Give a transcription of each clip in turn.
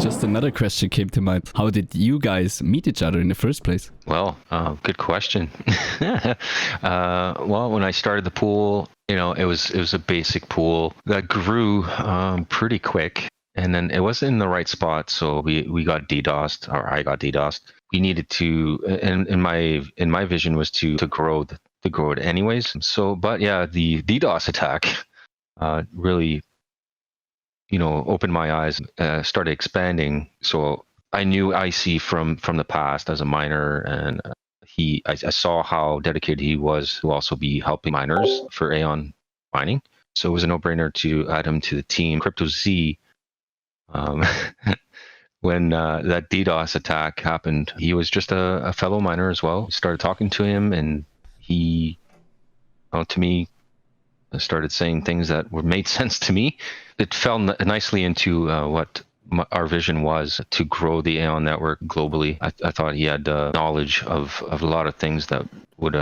just another question came to mind. How did you guys meet each other in the first place? Well, good question. Well, when I started the pool, it was a basic pool that grew pretty quick, and then it wasn't in the right spot, so we got DDoSed, or I got DDoSed. We needed to, and in my vision was to grow it anyways. So, but yeah, the DDoS attack really, opened my eyes, started expanding. So I knew IC from the past as a miner, and I saw how dedicated he was to also be helping miners for Aion mining. So it was a no-brainer to add him to the team. CryptoZ, when that DDoS attack happened, he was just a fellow miner as well. Started talking to him, and he, to me, started saying things that made sense to me. It fell nicely into what our vision was, to grow the Aion network globally. I thought he had knowledge of a lot of things that would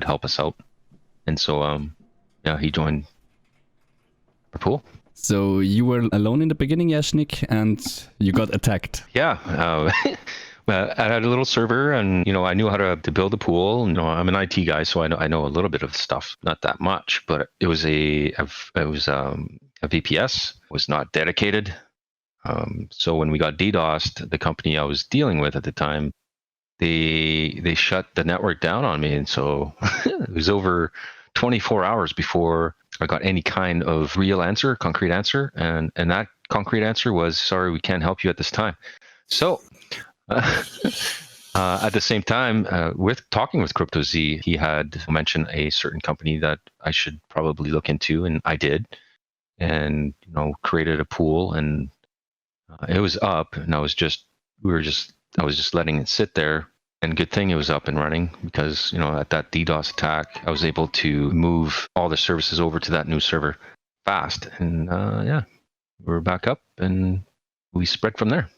help us out, and so he joined our pool. So you were alone in the beginning, Yashnik, and you got attacked. Yeah. I had a little server, and I knew how to build a pool. I'm an IT guy, so I know a little bit of stuff, not that much. But it was a VPS, was not dedicated. So when we got DDoSed, the company I was dealing with at the time, they shut the network down on me, and so it was over 24 hours before I got any kind of real answer, concrete answer, and that concrete answer was, sorry, we can't help you at this time. So at the same time, with talking with CryptoZ, he had mentioned a certain company that I should probably look into, and I did, and created a pool, and it was up, and I was just letting it sit there. And good thing it was up and running, because at that DDoS attack, I was able to move all the services over to that new server fast, and we're back up, and we spread from there.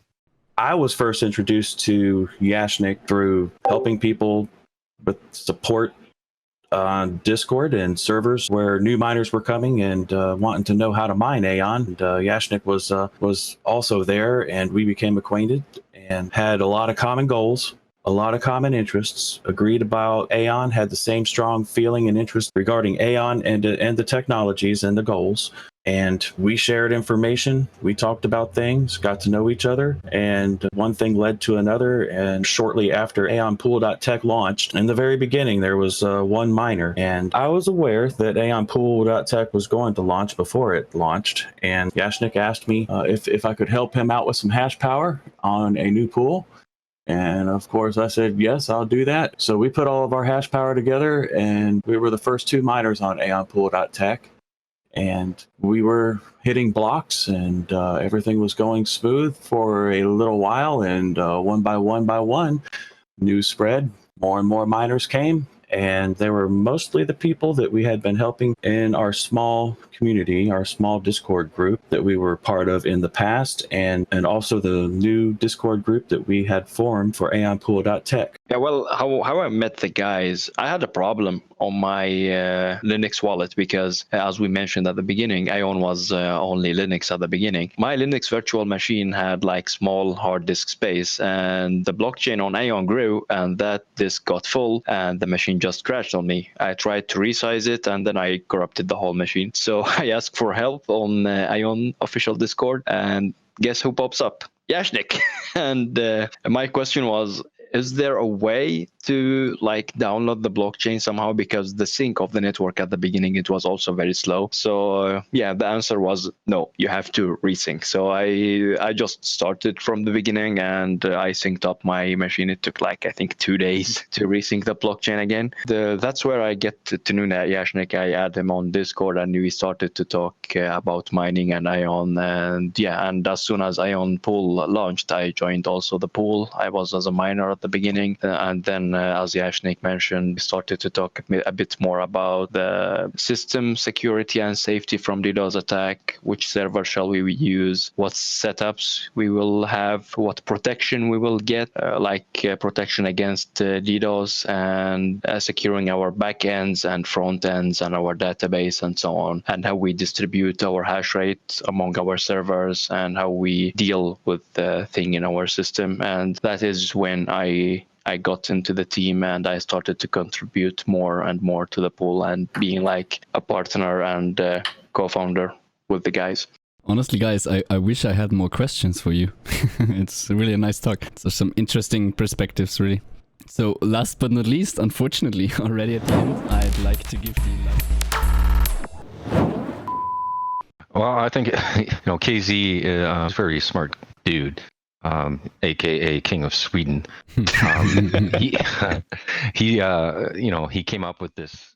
I was first introduced to Yashnik through helping people with support on Discord and servers where new miners were coming and wanting to know how to mine Aion. And, Yashnik was also there, and we became acquainted and had a lot of common goals, a lot of common interests, agreed about Aion, had the same strong feeling and interest regarding Aion and the technologies and the goals. And we shared information, we talked about things, got to know each other, and one thing led to another. And shortly after AionPool.Tech launched, in the very beginning, there was one miner. And I was aware that AionPool.Tech was going to launch before it launched. And Yashnik asked me if I could help him out with some hash power on a new pool. And of course, I said, yes, I'll do that. So we put all of our hash power together, and we were the first two miners on AionPool.Tech. And we were hitting blocks, and everything was going smooth for a little while. And one by one, news spread. More and more miners came, and they were mostly the people that we had been helping in our small community, our small Discord group that we were part of in the past, and also the new Discord group that we had formed for AionPool.Tech. Yeah, well, how I met the guys, I had a problem on my Linux wallet, because as we mentioned at the beginning, Aion was only Linux at the beginning. My Linux virtual machine had like small hard disk space, and the blockchain on Aion grew, and that disk got full, and the machine just crashed on me. I tried to resize it, and then I corrupted the whole machine. So I asked for help on Aion official Discord, and guess who pops up? Yashnik. And my question was, is there a way to like download the blockchain somehow? Because the sync of the network at the beginning, it was also very slow. So yeah, the answer was no, you have to resync. So I just started from the beginning, and I synced up my machine. It took like, I think, 2 days to resync the blockchain again. That's where I get to know Yashnik. I add him on Discord, and we started to talk about mining and Aion. And yeah, and as soon as Aion pool launched, I joined also the pool. I was as a miner at at the beginning. And then, as Yashnik mentioned, we started to talk a bit more about the system security and safety from DDoS attack. Which server shall we use? What setups we will have? What protection we will get, protection against DDoS, and securing our backends and front ends and our database and so on, and how we distribute our hash rate among our servers and how we deal with the thing in our system. And that is when I got into the team and I started to contribute more and more to the pool and being like a partner and co-founder with the guys. Honestly, guys, I wish I had more questions for you. It's really a nice talk. So some interesting perspectives, really. So last but not least, unfortunately, already at the end, I'd like to give the Well, I think KZ is a very smart dude, aka King of Sweden. He came up with this